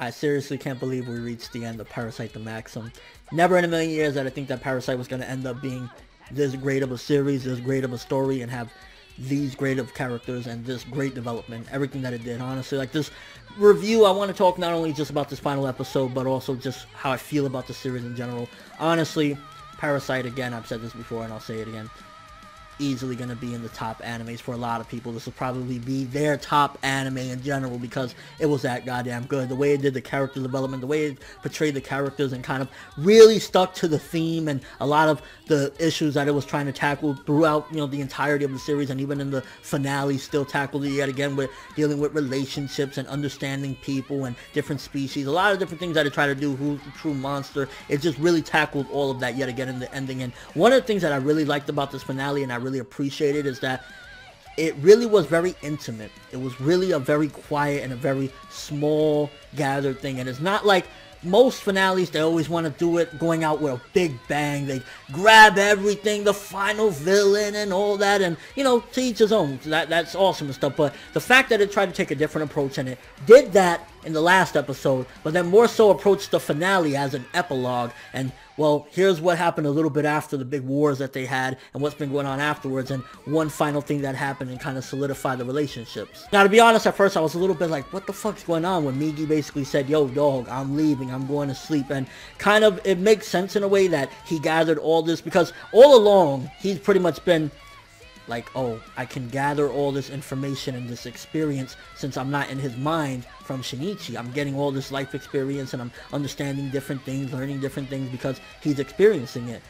I seriously can't believe we reached the end of Parasyte the Maxim. Never in a million years that I think that Parasyte was going to end up being this great of a series, this great of a story, and have these great of characters and this great development, everything that it did. Honestly, like this review, I want to talk not only just about this final episode, but also just how I feel about the series in general. Honestly, Parasyte, again, I've said this before and I'll say it again, easily going to be in the top animes for a lot of people. This will probably be their top anime in general because it was that goddamn good. The way it did the character development, the way it portrayed the characters and kind of really stuck to the theme and a lot of the issues that it was trying to tackle throughout, you know, the entirety of the series, and even in the finale still tackled it yet again with dealing with relationships and understanding people and different species. A lot of different things that it tried to do. Who's the true monster? It just really tackled all of that yet again in the ending. And one of the things that I really liked about this finale and I really appreciated is that it really was very intimate. It was really a very quiet and a very small gathered thing. And it's not like most finales, they always want to do it going out with a big bang. They grab everything, the final villain and all that, and, you know, to each his own. That's awesome and stuff. But the fact that it tried to take a different approach, and it did that in the last episode, but then more so approached the finale as an epilogue. And, well, here's what happened a little bit after the big wars that they had and what's been going on afterwards, and one final thing that happened and kind of solidified the relationships. Now, to be honest, at first I was a little bit like, what the fuck's going on, when Migi basically said, yo, dog, I'm leaving, I'm going to sleep. And kind of, it makes sense in a way that he gathered all this, because all along, he's pretty much been like, oh, I can gather all this information and this experience since I'm not in his mind from Shinichi. I'm getting all this life experience and I'm understanding different things, learning different things because he's experiencing it.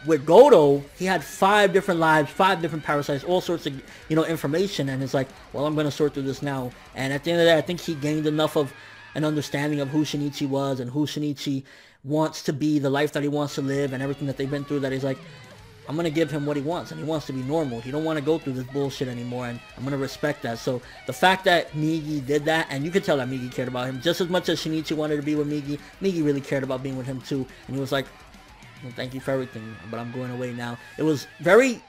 With Goto, he had 5 different lives, 5 different parasites, all sorts of, you know, information, and it's like, well, I'm going to sort through this now. And at the end of the day, I think he gained enough of an understanding of who Shinichi was and who Shinichi wants to be, the life that he wants to live, and everything that they've been through, that he's like, I'm going to give him what he wants, and he wants to be normal. He don't want to go through this bullshit anymore, and I'm going to respect that. So the fact that Migi did that, and you could tell that Migi cared about him just as much as Shinichi wanted to be with Migi. Migi really cared about being with him too, and he was like, well, thank you for everything, but I'm going away now. It was very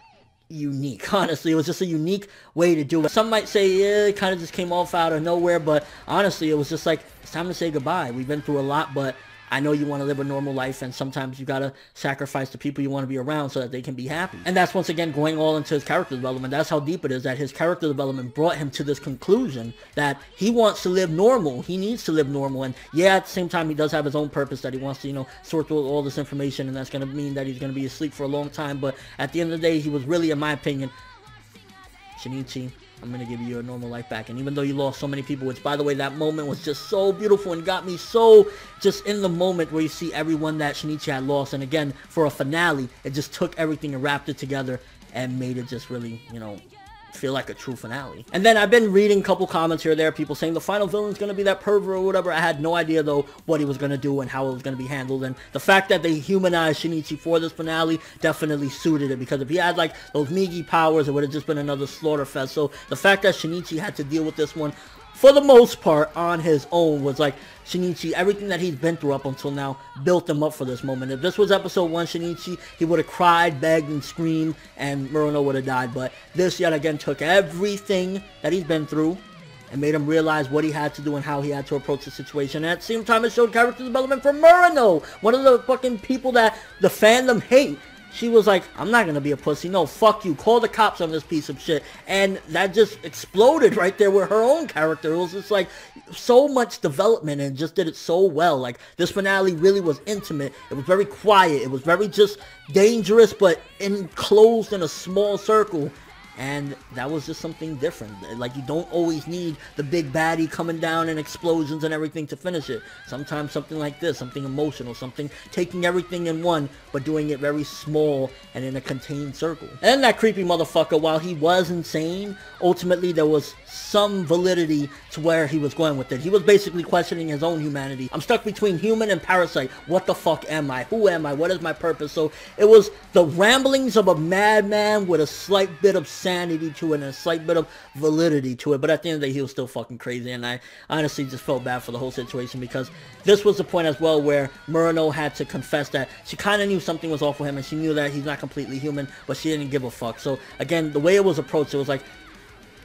unique, honestly. It was just a unique way to do it. Some might say, yeah, it kind of just came off out of nowhere, but honestly, it was just like, it's time to say goodbye. We've been through a lot, but I know you want to live a normal life, and sometimes you gotta sacrifice the people you want to be around so that they can be happy. And that's, once again, going all into his character development. That's how deep it is, that his character development brought him to this conclusion that he wants to live normal. He needs to live normal. And yeah, at the same time, he does have his own purpose that he wants to, you know, sort through all this information, and that's going to mean that he's going to be asleep for a long time. But at the end of the day, he was really, in my opinion, Shinichi, I'm going to give you your normal life back. And even though you lost so many people, which, by the way, that moment was just so beautiful and got me so just in the moment where you see everyone that Shinichi had lost. And again, for a finale, it just took everything and wrapped it together and made it just really, you know, feel like a true finale. And then I've been reading a couple comments here or there, people saying the final villain's going to be that pervert or whatever. I had no idea, though, what he was going to do and how it was going to be handled. And the fact that they humanized Shinichi for this finale definitely suited it, because if he had, like, those Migi powers, it would have just been another slaughter fest. So the fact that Shinichi had to deal with this one, for the most part, on his own, was like, Shinichi, everything that he's been through up until now built him up for this moment. If this was episode 1 Shinichi, he would have cried, begged, and screamed, and Murano would have died. But this, yet again, took everything that he's been through and made him realize what he had to do and how he had to approach the situation. And at the same time, it showed character development for Murano, one of the fucking people that the fandom hate. She was like, I'm not going to be a pussy. No, fuck you. Call the cops on this piece of shit. And that just exploded right there with her own character. It was just like so much development and just did it so well. Like, this finale really was intimate. It was very quiet. It was very just dangerous, but enclosed in a small circle. And that was just something different. Like, you don't always need the big baddie coming down and explosions and everything to finish it. Sometimes something like this, something emotional, something taking everything in one, but doing it very small and in a contained circle. And that creepy motherfucker, while he was insane, ultimately there was some validity to where he was going with it. He was basically questioning his own humanity. I'm stuck between human and parasite. What the fuck am I? Who am I? What is my purpose? So it was the ramblings of a madman with a slight bit of sanity to it and a slight bit of validity to it. But at the end of the day, he was still fucking crazy. And I honestly just felt bad for the whole situation, because this was the point as well where Murano had to confess that she kind of knew something was off with him, and she knew that he's not completely human, but she didn't give a fuck. So again, the way it was approached, it was like,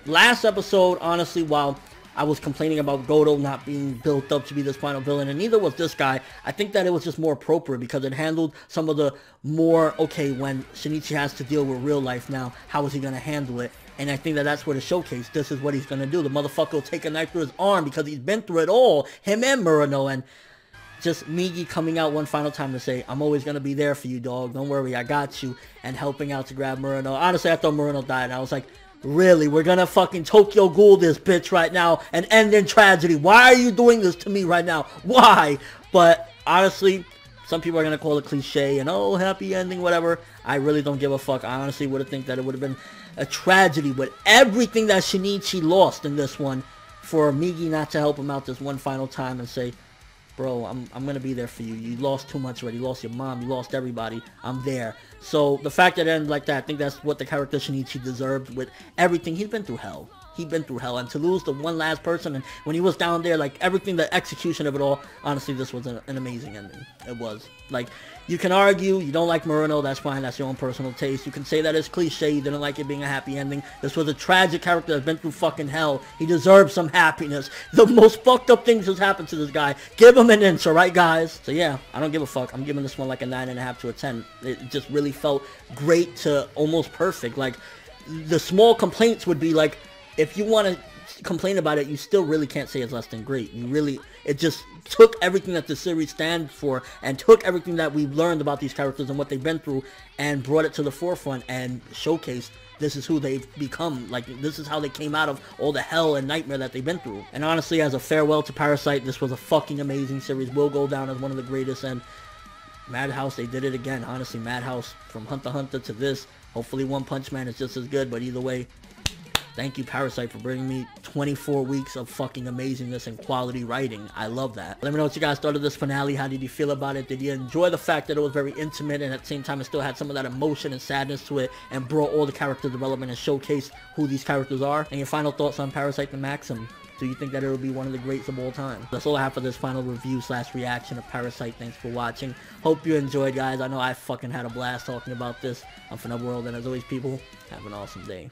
last episode, honestly, while I was complaining about Goto not being built up to be this final villain, and neither was this guy. I think that it was just more appropriate because it handled some of the more, okay, when Shinichi has to deal with real life now, how is he going to handle it? And I think that that's what it showcased. This is what he's going to do. The motherfucker will take a knife through his arm because he's been through it all, him and Murano, and just Migi coming out one final time to say, I'm always going to be there for you, dog. Don't worry, I got you. And helping out to grab Murano. Honestly, I thought Murano died. And I was like, really? We're going to fucking Tokyo Ghoul this bitch right now and end in tragedy. Why are you doing this to me right now? Why? But honestly, some people are going to call it cliche and, oh, happy ending, whatever. I really don't give a fuck. I honestly would have think that it would have been a tragedy with everything that Shinichi lost in this one for Migi not to help him out this one final time and say, bro, I'm gonna be there for you. You lost too much already. You lost your mom. You lost everybody. I'm there. So the fact that it ended like that, I think that's what the character Shinichi deserved with everything. He's been through hell. He's been through hell. And to lose the one last person, and when he was down there, like everything, the execution of it all, honestly, this was an amazing ending. It was. Like, you can argue, you don't like Murano, that's fine, that's your own personal taste. You can say that it's cliche, you didn't like it being a happy ending. This was a tragic character that's been through fucking hell. He deserves some happiness. The most fucked up things has happened to this guy. Give him an inch, alright guys? So yeah, I don't give a fuck. I'm giving this one like a 9.5 to a 10. It just really felt great to almost perfect. Like, the small complaints would be like, if you want to complain about it, you still really can't say it's less than great. You really, it just took everything that the series stands for and took everything that we've learned about these characters and what they've been through and brought it to the forefront and showcased this is who they've become. Like, this is how they came out of all the hell and nightmare that they've been through. And honestly, as a farewell to Parasite, this was a fucking amazing series. Will go down as one of the greatest, and Madhouse, they did it again. Honestly, Madhouse, from Hunter x Hunter to this, hopefully One Punch Man is just as good, but either way, thank you, Parasite, for bringing me 24 weeks of fucking amazingness and quality writing. I love that. Let me know what you guys thought of this finale. How did you feel about it? Did you enjoy the fact that it was very intimate and at the same time it still had some of that emotion and sadness to it and brought all the character development and showcased who these characters are? And your final thoughts on Parasite the Maxim. Do you think that it will be one of the greats of all time? That's all I have for this final review / reaction of Parasite. Thanks for watching. Hope you enjoyed, guys. I know I fucking had a blast talking about this. I'm Finub World, and as always, people, have an awesome day.